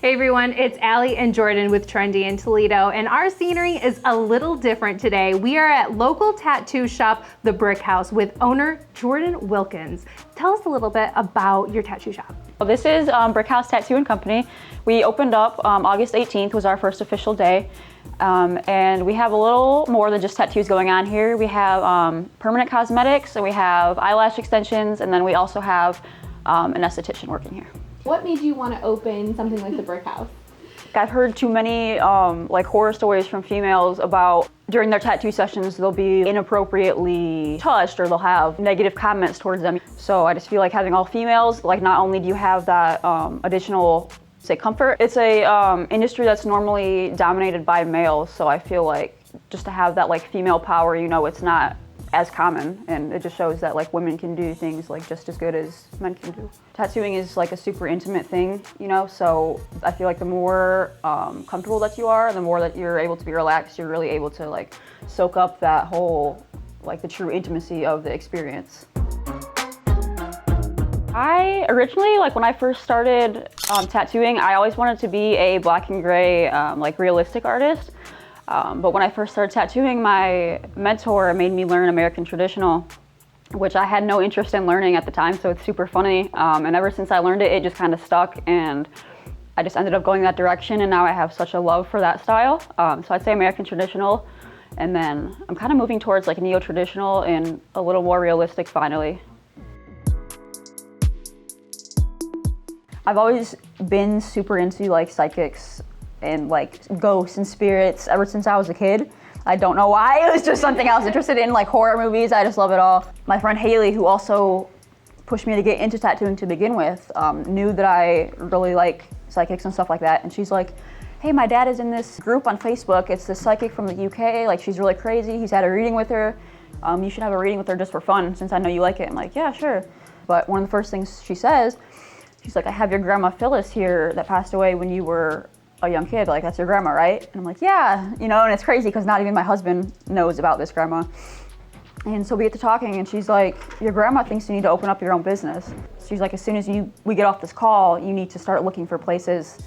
Hey everyone, it's Allie and Jordyn with Trendy in Toledo, and our scenery is a little different today. We are at local tattoo shop, The Brick House, with owner Jordyn Wilkins. Tell us a little bit about your tattoo shop. Well, this is Brick House Tattoo and Company. We opened up August 18th was our first official day. And we have a little more than just tattoos going on here. We have permanent cosmetics, and we have eyelash extensions, and then we also have an esthetician working here. What made you want to open something like the Brick House? I've heard too many like horror stories from females about during their tattoo sessions they'll be inappropriately touched or they'll have negative comments towards them. So I just feel like having all females, like not only do you have that additional say comfort, it's a industry that's normally dominated by males. So I feel like just to have that like female power, you know, it's not as common, and it just shows that like women can do things like just as good as men can do. Tattooing is like a super intimate thing, you know, so I feel like the more comfortable that you are, the more that you're able to be relaxed, you're really able to like soak up that whole, like the true intimacy of the experience. I originally, like when I first started tattooing, I always wanted to be a black and gray, like realistic artist. But when I first started tattooing, my mentor made me learn American traditional, which I had no interest in learning at the time, so it's super funny. And ever since I learned it, it just kind of stuck, and I just ended up going that direction, and now I have such a love for that style. So I'd say American traditional, and then I'm kind of moving towards like neo-traditional and a little more realistic finally. I've always been super into like psychics and like ghosts and spirits ever since I was a kid. I don't know why, it was just something I was interested in, like horror movies, I just love it all. My friend Haley, who also pushed me to get into tattooing to begin with, knew that I really like psychics and stuff like that, and she's like, hey, my dad is in this group on Facebook, it's this psychic from the UK, like she's really crazy, he's had a reading with her, you should have a reading with her just for fun since I know you like it. I'm like, yeah, sure. But one of the first things she says, she's like, I have your grandma Phyllis here that passed away when you were a young kid, like that's your grandma, right? And I'm like, yeah, you know, and it's crazy because not even my husband knows about this grandma. And so we get to talking, and she's like, your grandma thinks you need to open up your own business. She's like, as soon as we get off this call, you need to start looking for places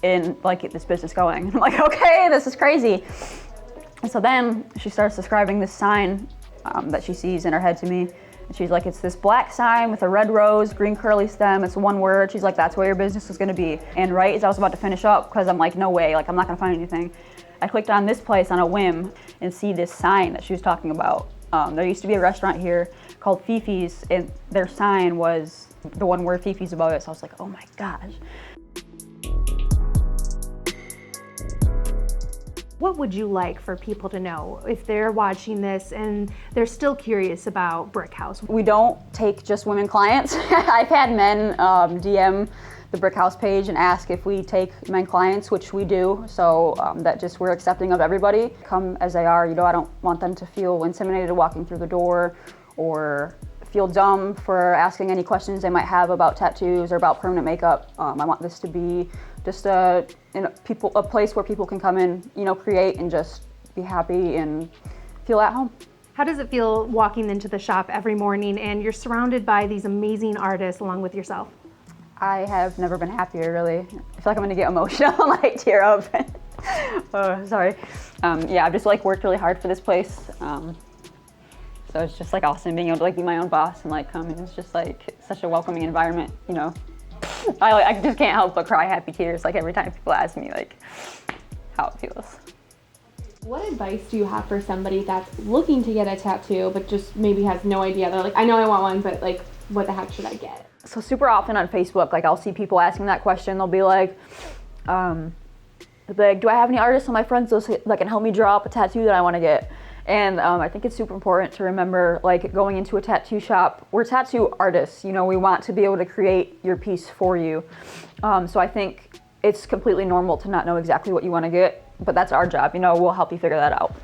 and like get this business going. And I'm like, okay, this is crazy. And so then she starts describing this sign that she sees in her head to me. And she's like, it's this black sign with a red rose, green curly stem, it's one word. She's like, that's where your business is gonna be. And right as I was about to finish up, because I'm like, no way, like I'm not gonna find anything, I clicked on this place on a whim and see this sign that she was talking about. There used to be a restaurant here called Fifi's, and their sign was the one word Fifi's above it. So I was like, oh my gosh. What would you like for people to know if they're watching this and they're still curious about Brick House? We don't take just women clients. I've had men DM the Brick House page and ask if we take men clients, which we do. So that just we're accepting of everybody, come as they are. You know, I don't want them to feel intimidated walking through the door or feel dumb for asking any questions they might have about tattoos or about permanent makeup. I want this to be just a place where people can come in, you know, create and just be happy and feel at home. How does it feel walking into the shop every morning and you're surrounded by these amazing artists along with yourself? I have never been happier, really. I feel like I'm gonna get emotional and like tear up. Oh, sorry. Yeah, I've just like worked really hard for this place. So it's just like awesome being able to like be my own boss and like come, and it's just like such a welcoming environment, you know. I just can't help but cry happy tears like every time people ask me like how it feels. What advice do you have for somebody that's looking to get a tattoo but just maybe has no idea? They're like, I know I want one, but like, what the heck should I get? So super often on Facebook, like I'll see people asking that question. They'll be like, do I have any artists on my friends list that can help me draw up a tattoo that I want to get? And I think it's super important to remember, like going into a tattoo shop, we're tattoo artists, you know, we want to be able to create your piece for you. So I think it's completely normal to not know exactly what you want to get, but that's our job, you know, we'll help you figure that out.